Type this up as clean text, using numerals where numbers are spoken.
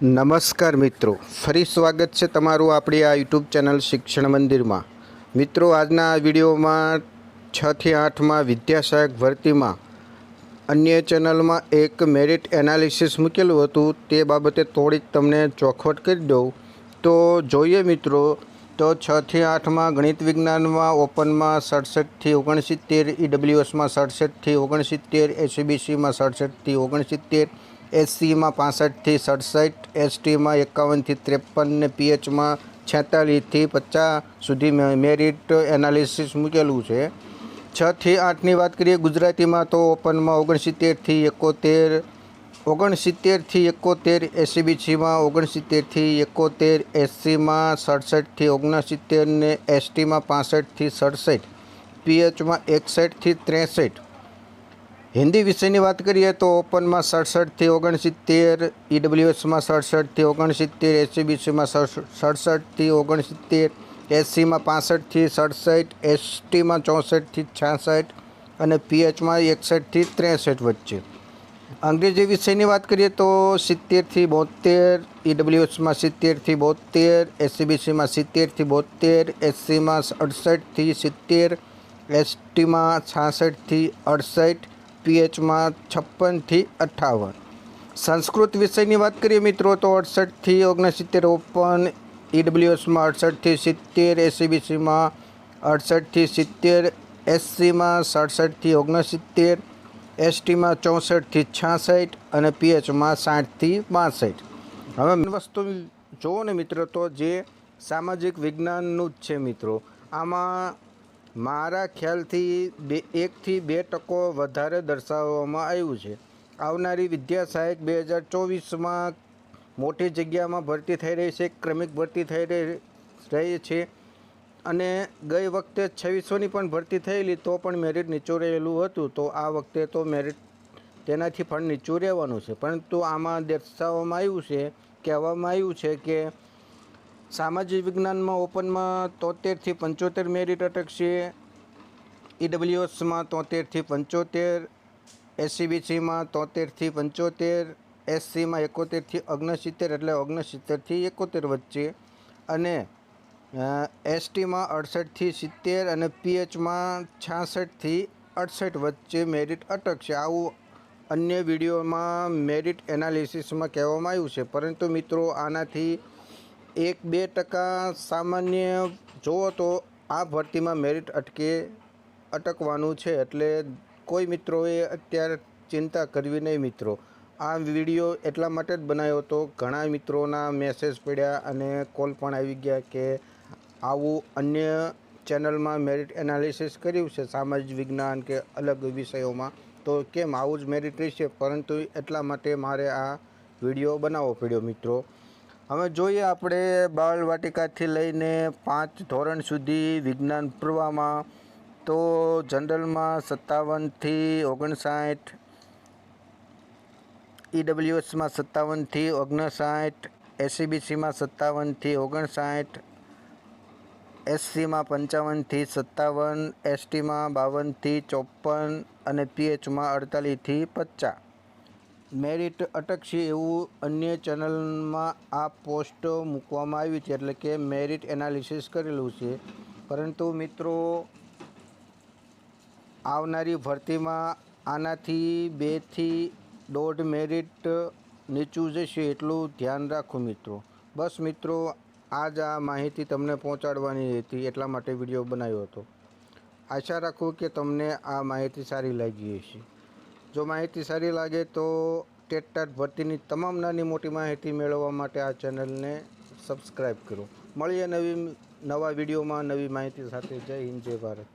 નમસ્કાર મિત્રો, ફરી સ્વાગત છે તમારું આપણી આ યુટ્યુબ ચેનલ શિક્ષણ મંદિરમાં। મિત્રો, આજના આ વિડીયોમાં 6 થી 8માં વિદ્યા સહાયક ભરતીમાં અન્ય ચેનલમાં એક મેરિટ એનાલિસિસ મૂકેલું હતું, તે બાબતે થોડીક તમને ચોખવટ કરી દઉં તો જોઈએ મિત્રો। તો 6 થી 8માં ગણિત વિજ્ઞાનમાં ઓપનમાં 67 થી 69, ઈડબ્લ્યુએસમાં 67 થી 69, એસસીબીસીમાં 67 થી 69, એસસીમાં 65 થી 67, એસટીમાં 51 થી 53 ને પીએચમાં 46 થી 50 સુધી મેરિટ એનાલિસિસ મૂકેલું છે। 6 થી 8ની વાત કરીએ ગુજરાતીમાં તો ઓપનમાં 69 થી 71, 69 થી 71, એસસીબીસીમાં 69 થી 71, એસસીમાં 67 થી 69 ને એસટીમાં 65 થી 67, પીએચમાં 61 થી 63। હિન્દી વિષયની વાત કરીએ તો ઓપનમાં 67 થી 69, ઈડબ્લ્યુએસમાં 67 થી 69, એસસીબીસીમાં 67 થી 69, એસસીમાં 65 થી 67, એસટીમાં 64 થી 66 અને પીએચમાં 61 થી 63 વચ્ચે। અંગ્રેજી વિષયની વાત કરીએ તો 70 થી 72, ઈડબ્લ્યુએસમાં 70 થી 72, એસસીબીસીમાં 70 થી 72, એસસીમાં 68 થી 70, એસટીમાં 66 થી 68, પીએચમાં 56 થી 58। સંસ્કૃત વિષયની વાત કરીએ મિત્રો તો 68 થી 69 ઓપન, ઈડબ્લ્યુએસમાં 68 થી 70, એસસીબીસીમાં 68 થી 70, એસસીમાં 67 થી 69, એસટીમાં 64 થી 66 અને પીએચમાં 60 થી 62। હવે વસ્તુ જુઓ ને મિત્રો, તો જે સામાજિક વિજ્ઞાનનું જ છે મિત્રો, આમાં મારા ખ્યાલથી 1 થી 2% વધારે દર્શાવવામાં આવ્યું છે। આવનારી વિદ્યા સહાયક 2024માં મોટી જગ્યામાં ભરતી થઈ રહી છે, ક્રમિક ભરતી થઈ રહી છે અને ગઈ વખતે 2600ની પણ ભરતી થયેલી તો પણ મેરિટ નીચું રહેલું હતું, તો આ વખતે તો મેરિટ તેનાથી પણ નીચું રહેવાનું છે। પરંતુ આમાં દર્શાવવામાં આવ્યું છે, કહેવામાં આવ્યું છે કે સામાજિક વિજ્ઞાનમાં ઓપનમાં 73 થી 75 મેરિટ અટકશે, ઈડબ્લ્યુએસમાં 73 થી 75, એસસીબીસીમાં 73 થી 75, એસસીમાં 71 થી 69 એટલે 69 થી 71 વચ્ચે અને એસટીમાં 68 થી 70 અને પીએચમાં 66 થી 68 વચ્ચે મેરિટ અટકશે, આવું અન્ય વિડીયોમાં મેરિટ એનાલિસિસમાં કહેવામાં આવ્યું છે। પરંતુ મિત્રો, આનાથી 1-2% સામાન્ય જુઓ તો આ ભરતીમાં મેરિટ અટકવાનું છે, એટલે કોઈ મિત્રોએ અત્યારે ચિંતા કરવી નહીં મિત્રો। આ વિડીયો એટલા માટે જ બનાવ્યો હતો, ઘણા મિત્રોના મેસેજ પડ્યા અને કોલ પણ આવી ગયા કે આવું અન્ય ચેનલમાં મેરિટ એનાલિસિસ કર્યું છે સામાજિક વિજ્ઞાન કે અલગ વિષયોમાં, તો કેમ આવું જ મેરિટ રહેશે? પરંતુ એટલા માટે મારે આ વિડીયો બનાવવો પડ્યો મિત્રો। હવે જોઈએ આપણે બાળવાટિકાથી લઈને 5 ધોરણ સુધી વિજ્ઞાન પૂર્વમાં તો જનરલમાં 57 થી 59, ઈડબ્લ્યુએસમાં 57 થી 59, એસસીબીસીમાં 57 થી 59, એસસીમાં 55 થી 57, એસટીમાં 52 થી 54 અને પીએચમાં 48 થી 50 મેરિટ અટકશે એવું અન્ય ચેનલમાં આ પોસ્ટ મૂકવામાં આવી છે, એટલે કે મેરિટ એનાલિસિસ કરેલું છે। પરંતુ મિત્રો, આવનારી ભરતીમાં આનાથી 2 થી 1.5 મેરિટ નીચું જશે એટલું ધ્યાન રાખો મિત્રો। બસ મિત્રો, આજ આ માહિતી તમને પહોંચાડવાની હતી, એટલા માટે વિડીયો બનાવ્યો હતો। આશા રાખું કે તમને આ માહિતી સારી લાગી હશે। જો માહિતી સારી લાગે તો ટેટ ભરતીની તમામ નાની મોટી માહિતી મેળવવા માટે આ ચેનલને સબસ્ક્રાઈબ કરો। મળીએ નવા વિડીયોમાં નવી માહિતી સાથે। જય હિન્દ, જય ભારત।